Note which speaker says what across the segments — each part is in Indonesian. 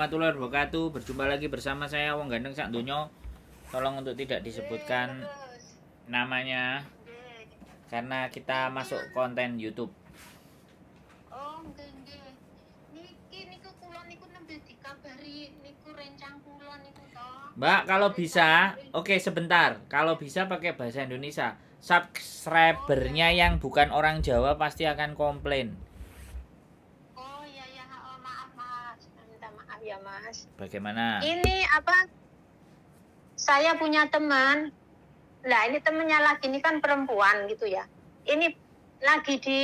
Speaker 1: warahmatullahi wabarakatuh. Berjumpa lagi bersama saya Wong Gandeng sak donya. Tolong untuk tidak disebutkan namanya karena kita masuk konten YouTube.
Speaker 2: Oh, nggih. Niku kula niku nembe dikabari niku rencang kula niku to.
Speaker 1: Mbak, kalau bisa, oke sebentar. Kalau bisa pakai bahasa Indonesia. Subscribernya yang bukan orang Jawa pasti akan komplain.
Speaker 2: Oh iya ya, oh, maaf Mas. Minta maaf ya Mas.
Speaker 1: Bagaimana?
Speaker 2: Ini apa? Saya punya teman. Lah ini temennya lagi ini kan perempuan gitu ya. Ini lagi di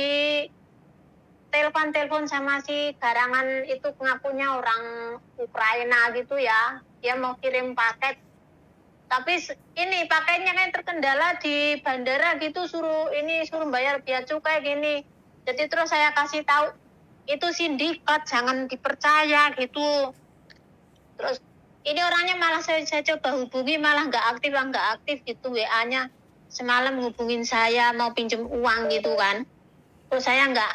Speaker 2: telepon sama si garangan itu ngakunya orang Ukraina gitu ya. Dia mau kirim paket. Tapi ini paketnya kan terkendala di bandara gitu, suruh bayar bea cukai gini. Jadi terus saya kasih tahu itu sindikat, jangan dipercaya gitu. Terus ini orangnya malah saya coba hubungi malah nggak aktif gitu, WA-nya semalam hubungin saya mau pinjem uang gitu kan. Terus saya nggak,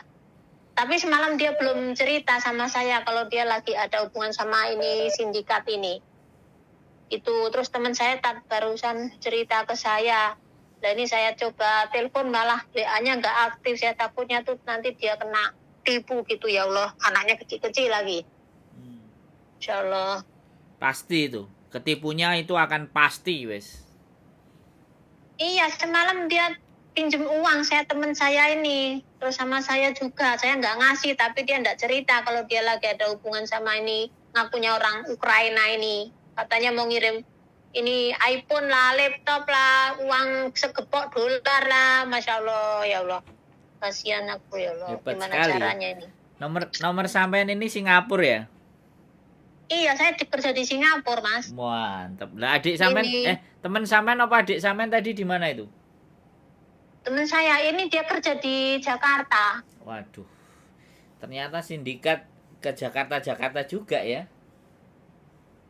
Speaker 2: tapi semalam dia belum cerita sama saya kalau dia lagi ada hubungan sama ini sindikat ini. Itu terus teman saya barusan cerita ke saya. Nah ini saya coba telepon malah WA-nya nggak aktif. Saya takutnya tuh nanti dia kena tipu gitu, ya Allah. Anaknya kecil-kecil lagi. Insya Allah.
Speaker 1: Pasti itu. Ketipunya itu akan pasti, wes.
Speaker 2: Iya, semalam dia pinjem uang teman saya ini. Terus sama saya juga. Saya nggak ngasih, tapi dia nggak cerita kalau dia lagi ada hubungan sama ini. Ngakunya orang Ukraina ini. Katanya mau ngirim ini iPhone lah, laptop lah, uang segepok dolar lah. Masya Allah, ya Allah. Kasihan aku, ya Allah.
Speaker 1: Hebat
Speaker 2: Gimana
Speaker 1: sekali.
Speaker 2: caranya ini?
Speaker 1: Nomor sampean ini Singapura ya?
Speaker 2: Iya, saya kerja di Singapura, Mas.
Speaker 1: Mantap. Lah adik sampean teman sampean apa adik sampean tadi di mana itu?
Speaker 2: Teman saya ini dia kerja di Jakarta.
Speaker 1: Waduh. Ternyata sindikat ke Jakarta juga ya.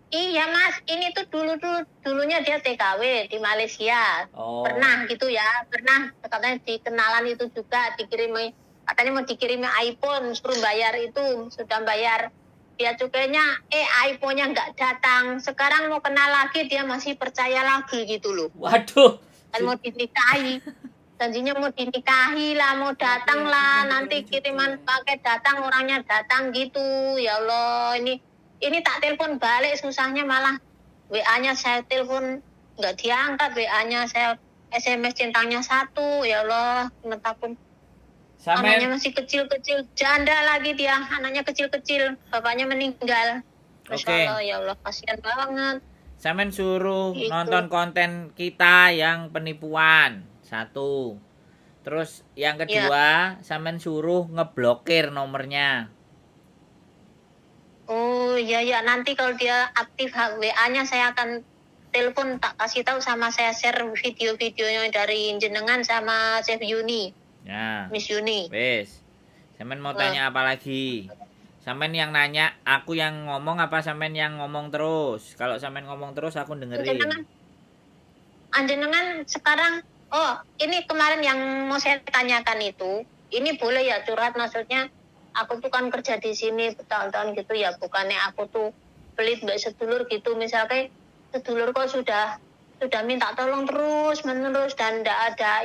Speaker 2: Iya Mas, ini tuh dulunya dia TKW di Malaysia.
Speaker 1: Oh.
Speaker 2: Pernah gitu ya, pernah katanya dikenalan itu juga katanya mau dikirimi iPhone, suruh bayar itu, sudah bayar dia cukainya, iPhone-nya nggak datang. Sekarang mau kenal lagi dia masih percaya lagi gitu loh.
Speaker 1: Waduh.
Speaker 2: Kan mau dinikahi. Janjinya mau dinikahi lah, mau datang lah, nanti kiriman paket datang, orangnya datang gitu. Ya Allah, ini tak telepon balik, susahnya malah WA-nya saya telepon nggak diangkat, WA-nya saya SMS centangnya 1. Ya Allah, takut. Anaknya masih kecil-kecil, janda lagi dia, anaknya kecil-kecil, bapaknya meninggal. Masya Allah, ya Allah, kasihan banget.
Speaker 1: Sampean suruh gitu. Nonton konten kita yang penipuan. 1. Terus yang kedua, sampean suruh ngeblokir nomornya.
Speaker 2: Oh iya ya, nanti kalau dia aktif WA-nya saya akan telepon, tak kasih tahu sama saya share video-videonya dari jenengan sama Chef Yuni. Ya. Miss Yuni.
Speaker 1: Wes. Sampean mau tanya apa lagi? Sampean yang nanya, aku yang ngomong apa sampean yang ngomong terus? Kalau sampean ngomong terus aku dengerin.
Speaker 2: Jenengan sekarang, ini kemarin yang mau saya tanyakan itu, ini boleh ya curhat, maksudnya aku tuh kan kerja di sini bertahun-tahun gitu ya, bukannya aku tuh pelit mbak sedulur gitu, misalnya sedulur kok sudah minta tolong terus menerus dan ndak ada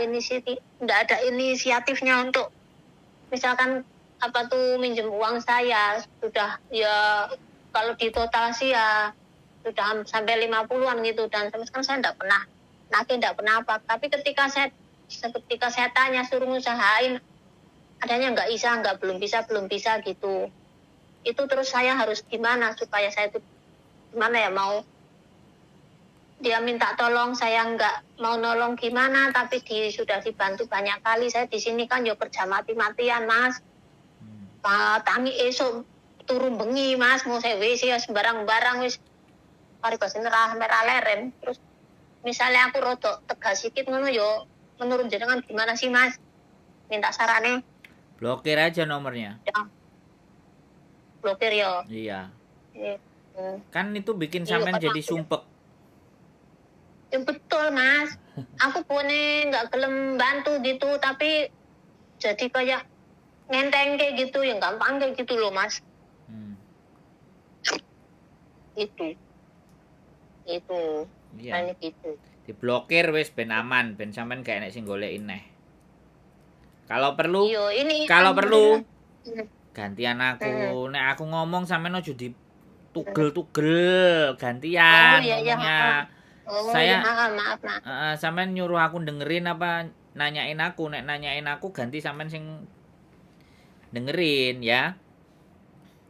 Speaker 2: inisiatifnya untuk misalkan apa tuh minjem uang saya, sudah ya kalau di total sih ya sudah sampai 50-an gitu, dan sama sekali saya ndak pernah apa. Tapi ketika saya tanya suruh ngusahain, adanya belum bisa gitu. Itu terus saya harus gimana supaya saya itu gimana ya, mau dia minta tolong saya nggak mau nolong gimana, tapi sudah dibantu banyak kali. Saya di sini kan yo kerja mati-matian Mas. Tangi esok turun bengi Mas, mau saya wis ya sembarang wis mari bas merah leren. Terus misalnya aku rodok tegas sedikit ngono yo, menurut jenengan gimana sih Mas? Minta sarannya.
Speaker 1: Blokir aja nomornya.
Speaker 2: Ya. Blokir ya.
Speaker 1: Iya. Kan itu bikin sampean jadi sumpek.
Speaker 2: Ya betul Mas. Aku punya nggak gelem bantu gitu, tapi jadi kayak ngenteng kayak gitu, yang gampang kayak gitu loh Mas. itu
Speaker 1: Iya.
Speaker 2: hanya gitu.
Speaker 1: Diblokir wis ben aman, ben sampean gak enek sing goleki neh. Kalau perlu,
Speaker 2: Iya, ini
Speaker 1: kalau perlu
Speaker 2: alhamdulillah. Hmm,
Speaker 1: gantian
Speaker 2: hmm.
Speaker 1: aku. Nek aku ngomong sampean aja ditugel-tugel,
Speaker 2: Oh
Speaker 1: gantian
Speaker 2: ya ya,
Speaker 1: ngomongnya.
Speaker 2: oh ya,
Speaker 1: Saya
Speaker 2: maaf.
Speaker 1: sampean nyuruh aku dengerin apa nanyain aku, nek nanyain aku ganti sampean sing dengerin ya.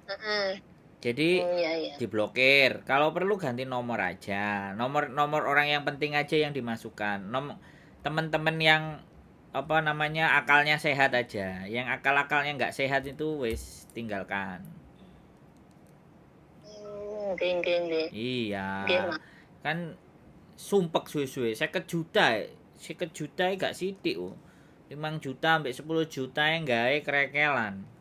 Speaker 2: Heeh.
Speaker 1: Jadi
Speaker 2: Oh ya ya.
Speaker 1: diblokir. Kalau perlu ganti nomor aja. Nomor orang yang penting aja yang dimasukkan. Teman-teman yang apa namanya akalnya sehat aja. Yang akal-akalnya nggak sehat itu wis tinggalkan.
Speaker 2: Nggih.
Speaker 1: Iya.
Speaker 2: Nggih, Mas.
Speaker 1: Kan sumpek suwe-suwe 50 juta. 50 juta gak sidik oh. 5 juta sampai 10 juta yang gawe kerekelan.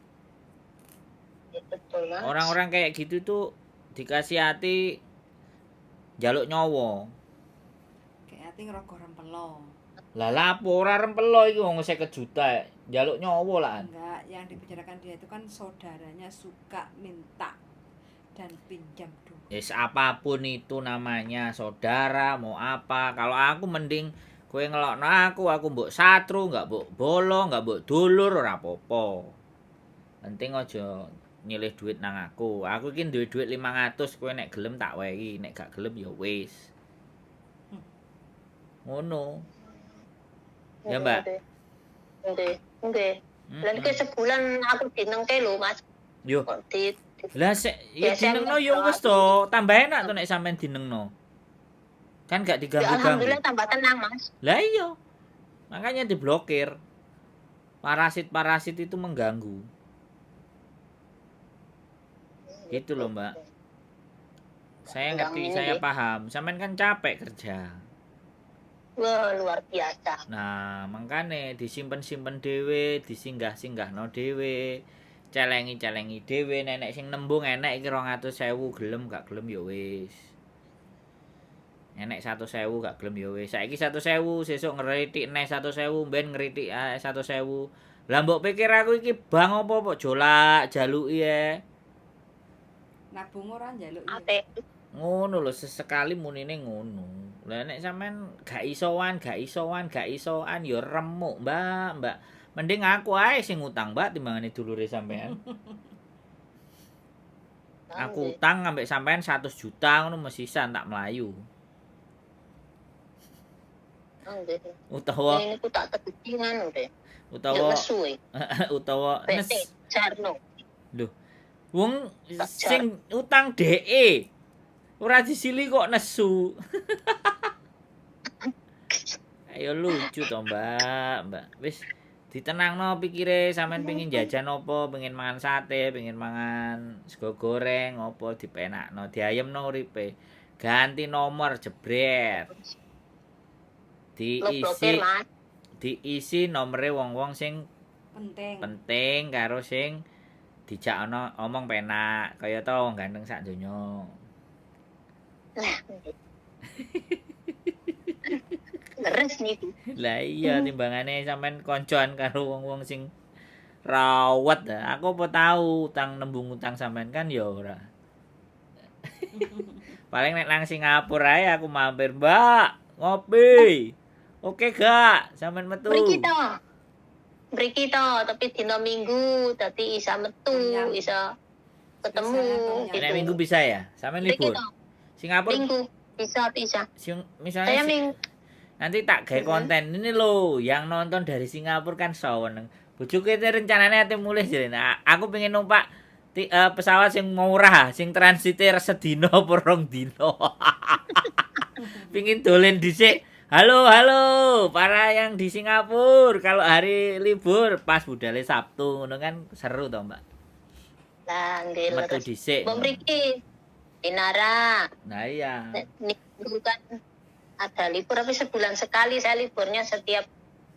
Speaker 2: Ya, betul, Mas.
Speaker 1: Orang-orang kayak gitu tuh dikasih hati jaluk nyowo.
Speaker 3: Kayak ati ngerogoh rempelo.
Speaker 1: Lah lapo ora rempelo iki wong 50 juta jaluk nyowo lah.
Speaker 3: Enggak, yang dibicarakan dia itu kan saudaranya suka minta dan pinjam duit.
Speaker 1: Yes, apapun itu namanya saudara mau apa. Kalau aku mending kowe ngelokno aku mbok satru, enggak mbok bolong, enggak mbok dulur ora apa-apa. Penting aja nyilih duit nang aku. Aku iki duwe duit 500, kowe nek gelem tak wehi, nek gak gelem ya wis. Ngono. Ya, Mbak.
Speaker 2: Nggih. Lan iki sebulan aku dinengke lho, Mas.
Speaker 1: Yo.
Speaker 2: Kok di
Speaker 1: Lah ya dinengno yo wis to, tambah enak to nek sampean dinengno. Kan gak
Speaker 2: ya,
Speaker 1: diganggu-ganggu.
Speaker 2: alhamdulillah tambah tenang, Mas.
Speaker 1: Lah iya. Makanya diblokir. Parasit-parasit itu mengganggu. Gitu loh, Mbak. Saya ngerti, saya paham. Sampean kan capek kerja.
Speaker 2: Wah, luar biasa.
Speaker 1: Nah, makanya disimpen-simpen dhewe, disinggah-singgahno dhewe. Celengi-celengi dhewe, nenek sing nembung enek iki 200.000 gelem gak gelem ya wis. Enek 100.000 gak gelem ya wis. Saiki 100.000 sesuk ngritik neh 100.000 ben ngritik 100.000. Lah mbok pikir aku iki bang apa jolak jaluki
Speaker 3: Nabung ora njaluk ya.
Speaker 2: Ate.
Speaker 1: Ngono lho sesekali munine ngono. Lah nek sampean gak isoan ya remuk, Mbak. Mending aku ae sing ngutang, Mbak, timbangane dulure sampean. Aku utang ambek sampean 100 juta ngono mesisan tak melayu. Utawa
Speaker 2: ini ku tak tegetingan udah.
Speaker 1: Utawa
Speaker 2: nesu
Speaker 1: utawa
Speaker 2: PT Jarno.
Speaker 1: Lho. Wong sing utang DE ora disili kok nesu. Ayo lucu to, Mbak. Wis ditenangno pikire sampean pengin jajan apa, pengin mangan sate, pengin mangan sego goreng apa dipenakno, diayemno uripe. Ganti nomor jebret. Diisi nomere wong-wong sing penting karo sing dijakno omong penak, kaya to wong ganteng sak donya.
Speaker 2: Leres niku.
Speaker 1: Lah iya timbangane sampean koncoan karo wong-wong sing rawat. Aku apa tahu utang nembung utang sampean kan ya ora. Paling nek nang Singapura ae aku mampir, "Mbak, ngopi." Oke gak? Sampean metu.
Speaker 2: Mriki to, tapi dina Minggu dadi isa metu, isa ketemu
Speaker 1: gitu. Nek Minggu bisa ya? Sampean libur. Singapura
Speaker 2: Minggu bisa.
Speaker 1: Misalnya nanti tak gawe konten ini loh yang nonton dari Singapura kan seneng. Bojoku itu rencananya ate mulih jare. Nah, aku pengen numpak pesawat sing murah, sing transite sedina apa rong dina. Pengin dolen dhisik. Halo para yang di Singapura. Kalau hari libur pas budale Sabtu ngono kan seru to, Mbak.
Speaker 2: Lah nggih
Speaker 1: metu dhisik.
Speaker 2: Mbok mriki Dinara.
Speaker 1: Nah iya.
Speaker 2: Minggu kan ada libur tapi sebulan sekali saya liburnya setiap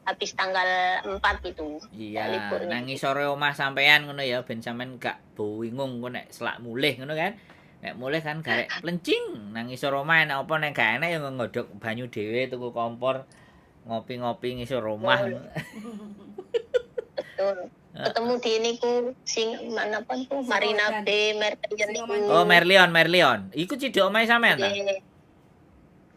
Speaker 2: habis tanggal 4 gitu.
Speaker 1: Iya, nang ngisore omah sampean ngono ya ben sampean gak bingung kok nek selak mulih ngono kan. Nek mulih kan garek plencing nang ngisor omah enak apa nek gak enak ya ngodhok banyu dhewe tuku kompor ngopi-ngopi ngisor omah.
Speaker 2: Betul. ketemu di niku sing mana apa niku Marina
Speaker 3: Odan.
Speaker 2: Bay Merlion
Speaker 3: Sing
Speaker 2: niku.
Speaker 3: omahe
Speaker 1: Oh, Merlion. Iku cidok omahe sampean ta?
Speaker 2: Nggih.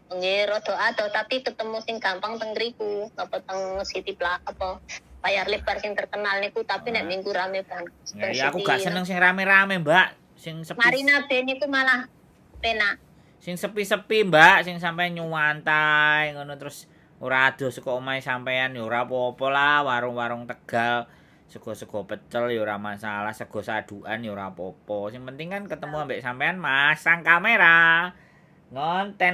Speaker 2: Nggih, rada ado tapi ketemu sing gampang teng ngriku, apa teng City apa layar lebar sing terkenal niku tapi nek minggu rame banget.
Speaker 1: Ya, aku gak seneng sing rame-rame, Mbak. Sing sepi.
Speaker 2: Marina Bay niku malah penak.
Speaker 1: Sing sepi-sepi, Mbak, sing sampai nyuwantai ngono terus ora ado saka omahe sampean ya ora apa-apa lah, warung-warung Tegal. Sego-sego pecel ya ora masalah, sego sadukan ya ora apa-apa. Sing penting kan ketemu ambek sampean masang kamera. Ngonten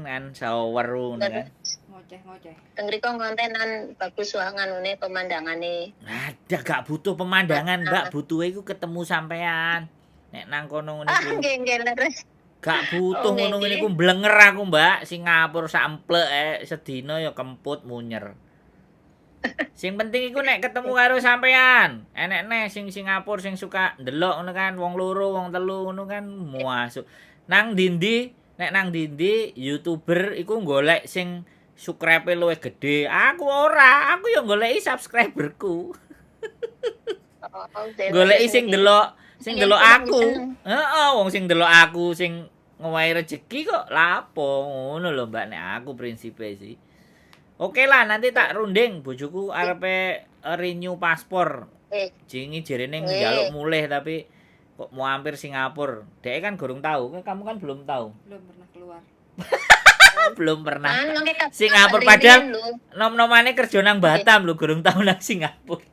Speaker 1: kan saweru ngono kan.
Speaker 3: Ngoceh-ngoceh.
Speaker 2: Teng mriku ngontenan bagus wae nganune pemandangane.
Speaker 1: Ada gak butuh pemandangan, Mbak, butuhe iku ketemu sampean. Nek nang kono ngono iku
Speaker 2: Nggih leres.
Speaker 1: gak butuh
Speaker 2: Oh,
Speaker 1: ngono
Speaker 2: nggih.
Speaker 1: iku blenger aku, Mbak. Singapura sak emplek sedina ya kemput munyer. Sing penting iku nek ketemu karo sampean. Enek neh sing Singapura sing suka ndelok ngono kan, wong loro, wong telu ngono kan muasuk. Nang dindi, nek nang dindi YouTuber iku golek sing subscribe luwih gede. Aku ora, aku ya goleki subscriberku. Goleki sing delok aku. Heeh, wong sing delok aku sing ngowahi rezeki kok lapo ngono lho Mbak nek aku prinsipe sih. Oke lah nanti tak runding bojoku arepe renew paspor. Jingi jerene njaluk mulih tapi kok mau hampir Singapura. Dek kan gorong tahu, kamu kan belum tahu.
Speaker 3: Belum pernah keluar.
Speaker 1: Belum pernah. Singapura padahal nom-nomane kerja nang Batam lho gorong tahu nang Singapura.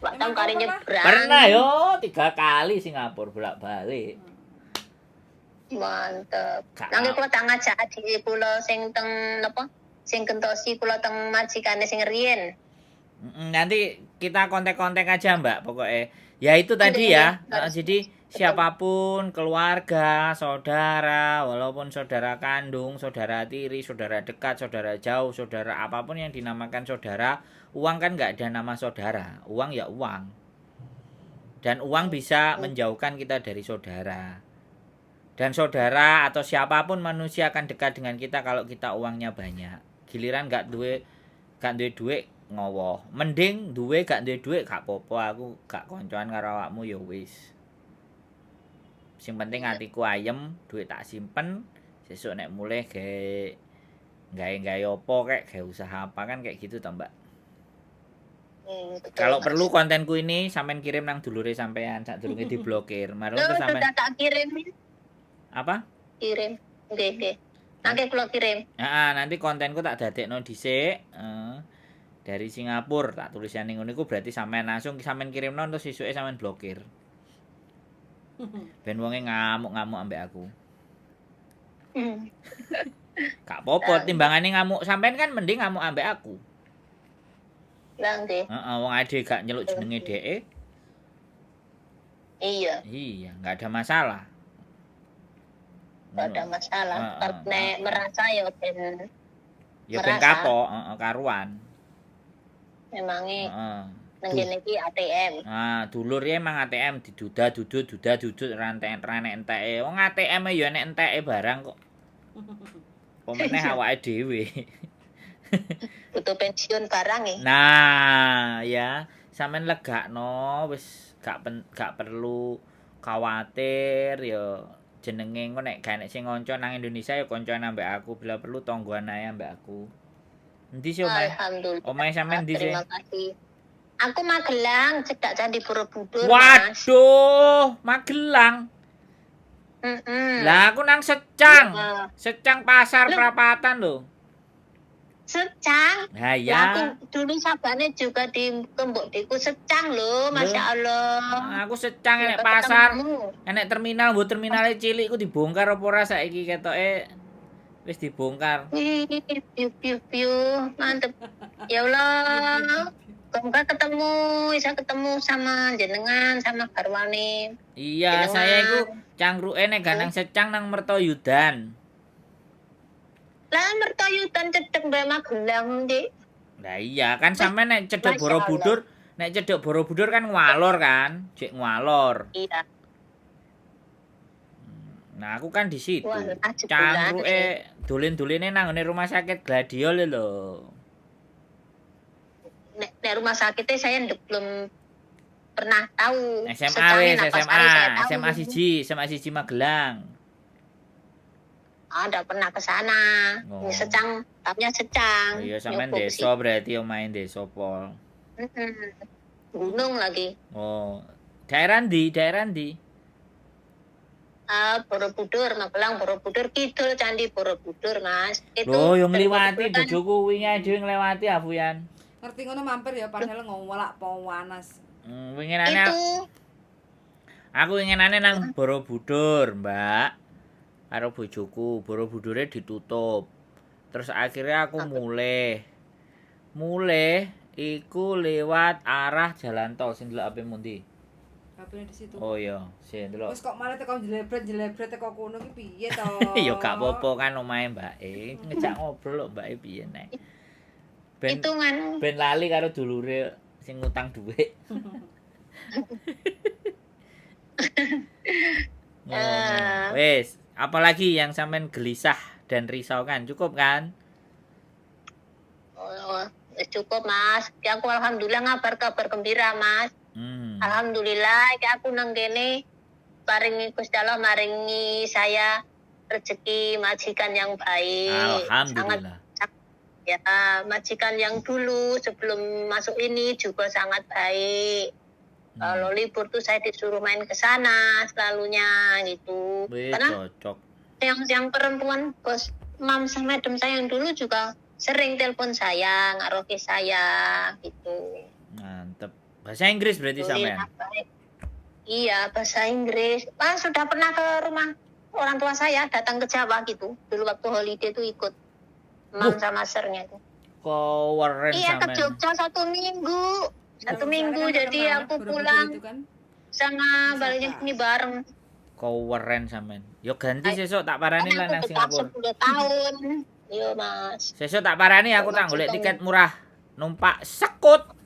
Speaker 2: Batam kari nyebrang.
Speaker 1: Pernah yo 3 kali Singapura bolak-balik.
Speaker 2: Mantep. Nangge kula tak ngajak adik kula sing teng napa? Sing gentosi kula teng majikane sing riyen.
Speaker 1: Nanti kita kontak-kontak aja Mbak pokoknya. Ya itu tadi ya. Jadi siapapun keluarga, saudara, walaupun saudara kandung, saudara tiri, saudara dekat, saudara jauh, saudara apapun yang dinamakan saudara, uang kan nggak ada nama saudara. Uang ya uang. Dan uang bisa menjauhkan kita dari saudara. Dan saudara atau siapapun manusia akan dekat dengan kita kalau kita uangnya banyak. Giliran gak duwe duit ngowoh. Mending duwe gak duwe duit gak apa-apa, aku gak koncoan karo awakmu ya wis. Sing penting hatiku ayem, duit tak simpen, sesuk nek mulih gawe apa kayak usaha apa kan kayak gitu toh, Mbak. Kalau perlu kontenku ini sampean kirim nang dulure sampean sadurunge diblokir. Marung terus sampean.
Speaker 2: Sudah tak kirim.
Speaker 1: Apa?
Speaker 2: Kirim. Nggih. Nanti kula kirim.
Speaker 1: Nanti kontenku tak dadekno dhisik. Dari Singapura tak tulisan ning ngono iku berarti sampean langsung sampean kirimno terus sisuke sampean blokir. Ben wonge ngamuk-ngamuk ambek aku. Gak apa-apa timbangane ngamuk sampean kan mending ngamuk ambek aku.
Speaker 2: Lah nggih.
Speaker 1: Wong ade gak nyeluk jenenge dheke.
Speaker 2: Iya.
Speaker 1: Iya, enggak ada masalah.
Speaker 2: Enggak ada masalah. Nek merasa ya ben
Speaker 1: kapok, karuan.
Speaker 2: Memangnya nang kene iki ATM.
Speaker 1: Dulur ya emang ATM dudut rantek enteke. Wong ATM ya nek enteke barang kok. Pemeneh awake dhewe.
Speaker 2: Butuh pensiun barang ya.
Speaker 1: Nah, ya, sampean legakno wis gak perlu khawatir ya jenenge engko nek gak nek sing ngonco nang Indonesia ya koncoan ambek aku, bila perlu tonggoan ae ambek aku. Endi sih omahe?
Speaker 2: Alhamdulillah.
Speaker 1: Omahe sampean ndi sih?
Speaker 2: Terima kasih. Aku Magelang, cedak Candi Borobudur.
Speaker 1: Waduh, Magelang. Lah aku nang Secang. Secang Pasar Prapatan lho.
Speaker 2: Secang.
Speaker 1: Nah ya.
Speaker 2: Aku dulu sabane juga di Kembokdiku Secang lho, Masya Allah.
Speaker 1: Aku Secang enek pasar. Enek terminal, mbok terminale cilik iku dibongkar apa ora saiki ketoke wis dibongkar.
Speaker 2: Piu, mantep. Ya Allah. Semoga bisa ketemu sama jenengan, sama garwane.
Speaker 1: Iya, jenengan. Saya iku cangkruke nek gak nang Secang nang Mertoyudan.
Speaker 2: Lah Mertoyudan cedhek Mbak Magelang, Dik.
Speaker 1: Lah iya, kan sampe nek cedhek Borobudur, nek cedhek Borobudur kan ngwalor kan, jek ngwalor.
Speaker 2: Iya.
Speaker 1: Nah, aku kan di situ. Cangkruke dolen-dolene nang ngene rumah sakit Gladiol lho.
Speaker 2: Nek rumah sakitnya saya belum pernah tahu.
Speaker 1: SMA
Speaker 2: Secangnya
Speaker 1: wis,
Speaker 2: napas
Speaker 1: SMA,
Speaker 2: air saya tahu.
Speaker 1: SMA siji Magelang.
Speaker 2: Ada pernah ke sana.
Speaker 1: Oh.
Speaker 2: Ini secang, tapnya secang.
Speaker 1: Oh iya sampean
Speaker 2: Nyoba ke
Speaker 1: desa
Speaker 2: situ.
Speaker 1: berarti omahe desa pol.
Speaker 2: Gunung lagi.
Speaker 1: Oh. Daerah ndi?
Speaker 2: Borobudur, Magelang, Borobudur, Kidul, Candi Borobudur, Mas. Itu
Speaker 1: Loh, yang
Speaker 2: dari
Speaker 1: ngliwati
Speaker 2: Borobudur kan,
Speaker 1: bojoku wingi ae dhewe ngliwati Afuyan.
Speaker 3: Ngerti ngono mampir ya padahal ngowolak pawanas.
Speaker 1: Winginane
Speaker 2: itu
Speaker 1: aku winginane nang Borobudur, Mbak. Karo bojoku, Borobudure ditutup. Terus akhirnya aku mulai iku lewat arah jalan tol sing delok ape mundi.
Speaker 3: Kabeh di situ.
Speaker 1: Oh iya, sing delok.
Speaker 3: Wis kok malah teko jelebret teko kono ki piye to?
Speaker 1: Ya gak apa-apa kan omahe Mbake. Ngejak ngobrol lho Mbake piye nek. Ben
Speaker 2: itu kan
Speaker 1: ben lali karo dulure sing ngutang dhuwit. Wis, apalagi yang sampean gelisah dan risaukan, cukup kan?
Speaker 2: oh, cukup Mas. Ya, aku alhamdulillah kabar gembira Mas. Alhamdulillah ya aku nang kene paringi Gusti Allah maringi saya rezeki majikan yang baik.
Speaker 1: Alhamdulillah.
Speaker 2: Ya, majikan yang dulu sebelum masuk ini juga sangat baik. Kalau libur tuh saya disuruh main ke sana selalunya gitu.
Speaker 1: Wih,
Speaker 2: Karena
Speaker 1: cocok.
Speaker 2: yang perempuan bos mam sama madam saya yang dulu juga sering telepon saya, ngaroke saya gitu.
Speaker 1: Mantep. Bahasa Inggris berarti sampean.
Speaker 2: Iya, bahasa Inggris. Sudah pernah ke rumah orang tua saya, datang ke Jawa gitu. Dulu waktu holiday tuh ikut mam sama sernya itu.
Speaker 1: Keren
Speaker 2: Iya, ke
Speaker 1: sampean.
Speaker 2: Jogja 1 minggu. 1 minggu jadi aku pulang
Speaker 3: kan?
Speaker 2: sama baliknya ini bareng.
Speaker 1: Keren sampean. Yo ganti sesuk tak parani lah nang Singapura.
Speaker 2: 10 tahun. Iya, Mas.
Speaker 1: Sesuk tak parani aku tak golek tiket murah. Numpak sekut.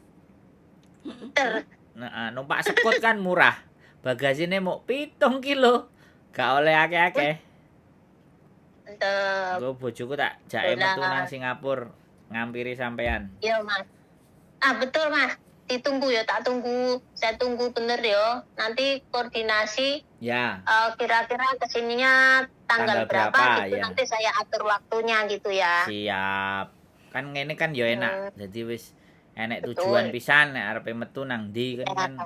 Speaker 1: Nah, numpak sekut kan murah. Bagasine mau 7 kilo. Gak oleh akeh-akeh.
Speaker 2: Mantep.
Speaker 1: Gue bojoku tak jake metu nang Singapura ngampiri sampean.
Speaker 2: Iya, Mas. Betul, Mas. Ditunggu ya, tak tunggu. Saya tunggu bener ya. Nanti koordinasi
Speaker 1: Ya.
Speaker 2: kira-kira kesininya tanggal berapa gitu.
Speaker 1: Ya.
Speaker 2: Nanti saya atur waktunya gitu ya.
Speaker 1: Siap. Kan ngene kan ya enak. Jadi wis enek
Speaker 2: Betul.
Speaker 1: tujuan pisan nek arepe metu nang ndi kan.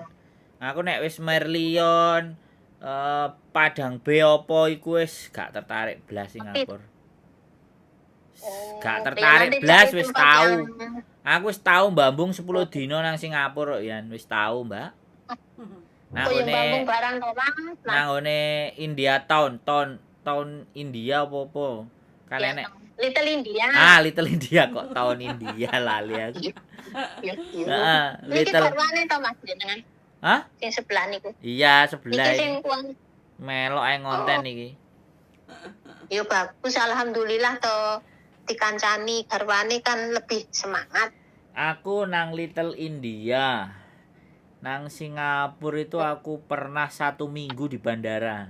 Speaker 1: Aku nek wis Merlion Padang B apa iku wis gak tertarik blas Singapura. Gak tertarik blas wis tau. Aku wis tau mbambung 10 dino nang Singapura ya, wis tau, Mbak.
Speaker 2: Mbambung barang to, Mas.
Speaker 1: Nangone India Town India apa-apa. Kan
Speaker 2: Ya,
Speaker 1: enek
Speaker 2: Little India.
Speaker 1: Little India kok tahun India lali aku.
Speaker 2: Iya.
Speaker 1: Heeh,
Speaker 2: Iki
Speaker 1: Little.
Speaker 2: garwane to, Mas, jenengan.
Speaker 1: Hah?
Speaker 2: Sing sebelah niku.
Speaker 1: Iya,
Speaker 2: Iki
Speaker 1: sebelah.
Speaker 2: sing kuang.
Speaker 1: Melok ae ngonten iki.
Speaker 2: Ya bagus, alhamdulillah to. Dikancani garwane kan lebih semangat.
Speaker 1: Aku nang Little India. Nang Singapura itu aku pernah 1 minggu di bandara.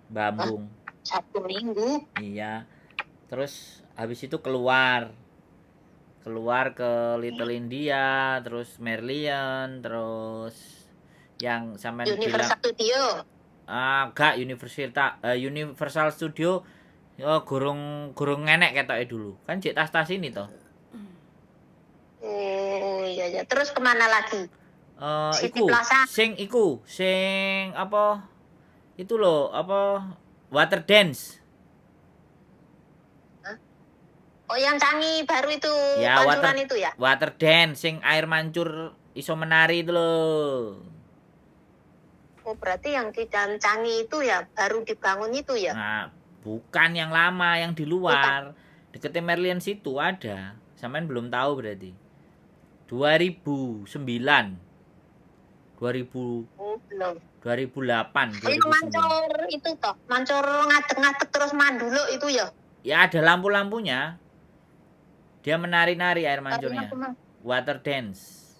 Speaker 1: Bambung.
Speaker 2: 1 minggu.
Speaker 1: Iya. Terus habis itu keluar ke Little India, terus Merlion, terus yang sampean
Speaker 2: Universal
Speaker 1: bilang
Speaker 2: Studio.
Speaker 1: gak Universal Studio gurung enek ketoke dulu. Kan cek tas ini toh.
Speaker 2: Oh iya. Terus kemana lagi? City
Speaker 1: Iku
Speaker 2: Plaza.
Speaker 1: sing apa? Itu loh, apa? Water dance.
Speaker 2: Oh yang Canggih baru itu,
Speaker 1: Ya,
Speaker 2: pancuran itu ya?
Speaker 1: Water dance sing air mancur iso menari itu loh.
Speaker 2: Oh berarti yang di dalam Canggih itu ya baru dibangun itu ya?
Speaker 1: Nah, bukan yang lama, yang di luar. Deketnya Merlion situ ada. Sampean belum tahu berarti. 2009. 2000
Speaker 2: Oh belum.
Speaker 1: 2008,
Speaker 2: Oh yang
Speaker 1: 2009.
Speaker 2: mancur itu toh, mancur ngadeg-ngadeg terus manduluk itu ya?
Speaker 1: Ya ada lampu-lampunya. Dia menari-nari air mancurnya. Water dance.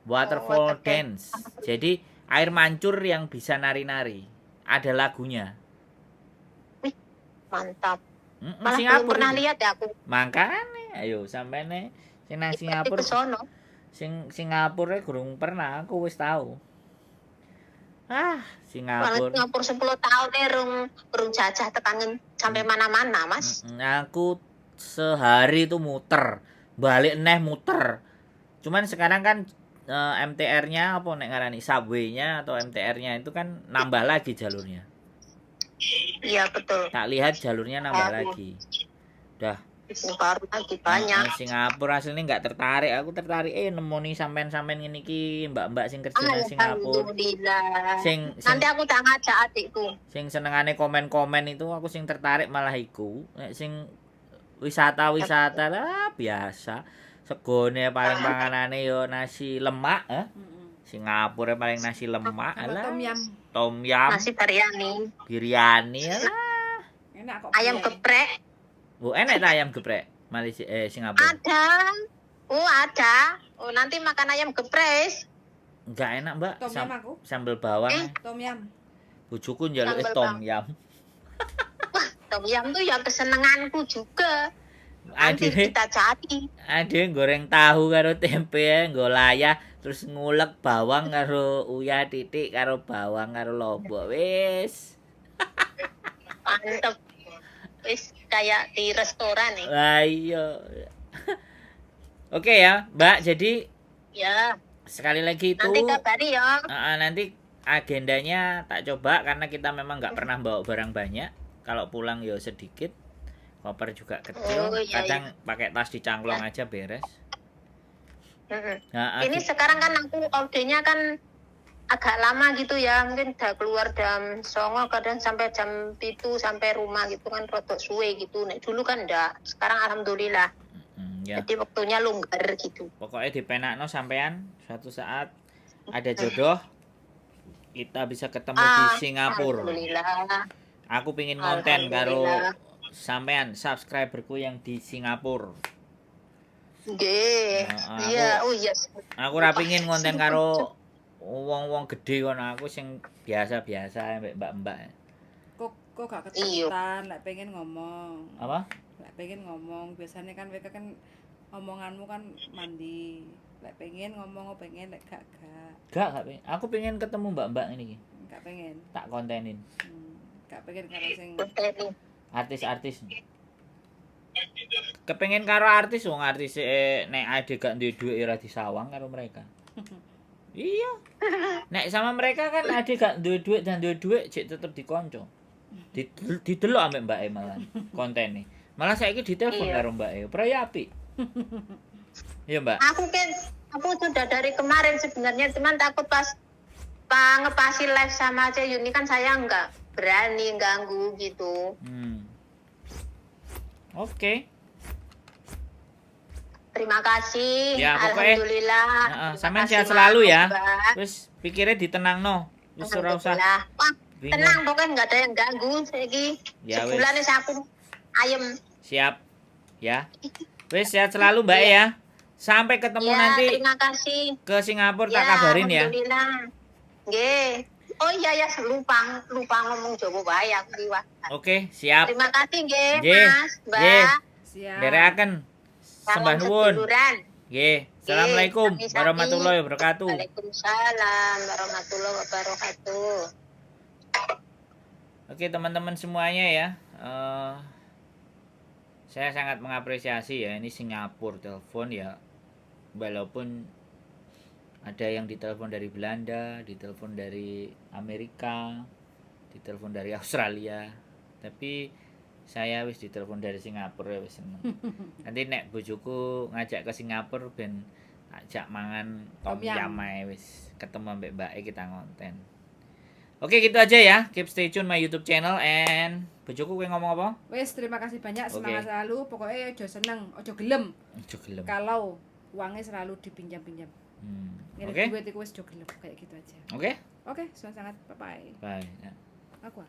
Speaker 1: Waterfall
Speaker 2: water
Speaker 1: dance. Jadi air mancur yang bisa nari-nari. Ada lagunya.
Speaker 2: Mantap. Malah belum
Speaker 1: Singapura
Speaker 2: pernah
Speaker 1: itu.
Speaker 2: lihat ya aku.
Speaker 1: Makanya Ayo sampene sing nang
Speaker 2: Berarti
Speaker 1: Singapura.
Speaker 2: ke sono.
Speaker 1: Singapura gurung pernah, aku wis tahu.
Speaker 2: Malah
Speaker 1: Singapura.
Speaker 2: Singapura 10 tahun rung jajah tekan sampai mana-mana, Mas.
Speaker 1: Aku sehari itu muter, balik neh muter. Cuman sekarang kan MTR-nya apa nek ngarani subway-nya atau MTR-nya itu kan nambah lagi jalurnya.
Speaker 2: Iya, betul.
Speaker 1: Tak lihat jalurnya nambah
Speaker 2: Baru.
Speaker 1: lagi. Udah.
Speaker 2: Baru lagi banyak.
Speaker 1: Singapura aslinya nggak tertarik. Aku tertarik nemoni sampean-sampean ngene iki, mbak-mbak sing kerja nang Singapura.
Speaker 2: Alhamdulillah.
Speaker 1: Sing
Speaker 2: Nanti aku tak ngajak adikku.
Speaker 1: sing senengane komen-komen itu aku sing tertarik malah iku. Nek sing wisata-wisata lah biasa. Segone paling panganane yo nasi lemak, Singapura paling nasi lemak
Speaker 3: Apa
Speaker 1: lah.
Speaker 3: tom yum.
Speaker 1: Tom yum,
Speaker 2: Nasi biryani.
Speaker 1: biryani lah.
Speaker 3: Enak kok.
Speaker 2: Ayam
Speaker 3: Piye.
Speaker 2: geprek.
Speaker 1: Bu enak ta ayam geprek Malaysia Singapura.
Speaker 2: Ada. Ada. Oh, nanti makan ayam geprek.
Speaker 1: Enggak enak, Mbak.
Speaker 3: Tom yum aku.
Speaker 1: Sambal bawang.
Speaker 3: Tom yum.
Speaker 1: Bujuku njaluk
Speaker 2: Sambal
Speaker 1: tom yum.
Speaker 2: Tom yum tuh ya kesenenganku juga. Nanti
Speaker 1: Ade
Speaker 2: kita cari.
Speaker 1: goreng tahu karo tempe nggo layah terus ngulek bawang karo uyah titik karo bawang karo lombok wis.
Speaker 2: Mantep. Wis kayak di restoran nih.
Speaker 1: Lah iya. Oke ya, Mbak. Jadi
Speaker 2: Ya,
Speaker 1: sekali lagi itu
Speaker 2: nanti kabari ya.
Speaker 1: nanti agendanya tak coba karena kita memang nggak pernah bawa barang banyak. Kalau pulang ya sedikit. Koper juga kecil.
Speaker 2: Oh, iya,
Speaker 1: Kadang pakai tas dicangklong aja beres.
Speaker 2: Mm-mm.
Speaker 1: Nah,
Speaker 2: Ini sekarang kan aku ordernya kan agak lama gitu ya, mungkin udah keluar jam 09.00 kadang sampai jam 7 sampai rumah gitu kan rodok suwe gitu. Nek dulu kan enggak, sekarang alhamdulillah.
Speaker 1: ya.
Speaker 2: Jadi waktunya longgar gitu.
Speaker 1: Pokoknya dipenakno sampean suatu saat ada jodoh kita bisa ketemu di Singapura.
Speaker 2: Alhamdulillah.
Speaker 1: Aku pingin konten karo
Speaker 2: Alhamdulillah.
Speaker 1: sampean subscriberku yang di Singapura.
Speaker 2: Nggih.
Speaker 1: Nah,
Speaker 2: Iya, oh iya.
Speaker 1: Aku ora pingin konten karo wong-wong gede kono, aku sing biasa-biasa mbek mbak-mbak.
Speaker 3: Kok gak
Speaker 2: Iya.
Speaker 3: keterusan, lek pengen ngomong.
Speaker 1: Apa?
Speaker 3: Lek pengen ngomong, biasanya kan mereka kan omonganmu kan mandi. Lek pengen ngomong, pengen lek gak.
Speaker 1: Gak pengen. Aku pengen ketemu mbak-mbak ini.
Speaker 3: Gak pengen.
Speaker 1: Tak kontenin.
Speaker 3: Gak pengen karo sing
Speaker 1: Artis-artis. Kepengen karo artis wong artis nek ade gak duwe dhuwit ora disawang karo mereka. Iya. Nek sama mereka kan ade gak duwe dhuwit dan duwe dhuwit cek tetep dikonco. Didelok ambek mbake malah kontene. Malah saiki ditelepon
Speaker 2: Iya.
Speaker 1: karo mbake. Praya apik. Iya, Mbak.
Speaker 2: Aku sudah dari kemarin sebenarnya cuman takut pas ngepasi live sama Ceyuni kan saya nggak berani ganggu gitu.
Speaker 1: Oke.
Speaker 2: Terima kasih.
Speaker 1: Ya, pokoknya,
Speaker 2: Alhamdulillah.
Speaker 1: Heeh,
Speaker 2: Terima
Speaker 1: sampean
Speaker 2: kasih,
Speaker 1: sehat selalu
Speaker 2: Mas,
Speaker 1: ya.
Speaker 2: Mbak.
Speaker 1: Wis pikirnya ditenangno. Wis ora usah
Speaker 2: Alhamdulillah. Wah,
Speaker 1: bingung.
Speaker 2: tenang pokoknya nggak ada yang ganggu saiki.
Speaker 1: Ya, wis.
Speaker 2: Sebulan wis aku ayem.
Speaker 1: Siap. Ya. Wis sehat selalu, Mbak ya. Sampai ketemu
Speaker 2: Ya,
Speaker 1: nanti
Speaker 2: terima kasih.
Speaker 1: ke Singapura tak kabarin ya.
Speaker 2: Alhamdulillah. Nggih. Oh iya ya lupa ngomong Jawa wae aku liwat.
Speaker 1: Oke, siap.
Speaker 2: Terima kasih nggih,
Speaker 1: Nggih,
Speaker 2: Mas, Mbak.
Speaker 1: nggih.
Speaker 3: siap.
Speaker 1: Nderekaken. Sembah
Speaker 2: Salam
Speaker 1: nuwun.
Speaker 2: seduluran.
Speaker 1: Nggih. Assalamualaikum
Speaker 2: Sami-sami.
Speaker 1: warahmatullahi wabarakatuh.
Speaker 2: Waalaikumsalam warahmatullahi wabarakatuh.
Speaker 1: Oke, teman-teman semuanya ya. Saya sangat mengapresiasi ya ini Singapura telepon ya. Walaupun ada yang ditelepon dari Belanda, ditelepon dari Amerika, ditelepon dari Australia. Tapi saya wis ditelepon dari Singapura wis seneng. Nanti nek bojoku ngajak ke Singapura ben ajak mangan tom
Speaker 3: Tom yum.
Speaker 1: yum ae wis ketemu ambek mbake kita ngonten. Oke, gitu aja ya. Keep stay tune my YouTube channel and bojoku kowe ngomong apa?
Speaker 3: Wes, terima kasih banyak,
Speaker 1: Oke.
Speaker 3: semangat selalu. Pokoknya ojo seneng, ojo gelem
Speaker 1: Ojo gelem.
Speaker 3: kalau uangnya selalu dipinjam-pinjam.
Speaker 1: Oke.
Speaker 3: Duit iku wis ojo gelem kayak gitu aja.
Speaker 1: Oke.
Speaker 3: Oke, sangat bye-bye.
Speaker 1: Bye. Ya.
Speaker 3: Aku.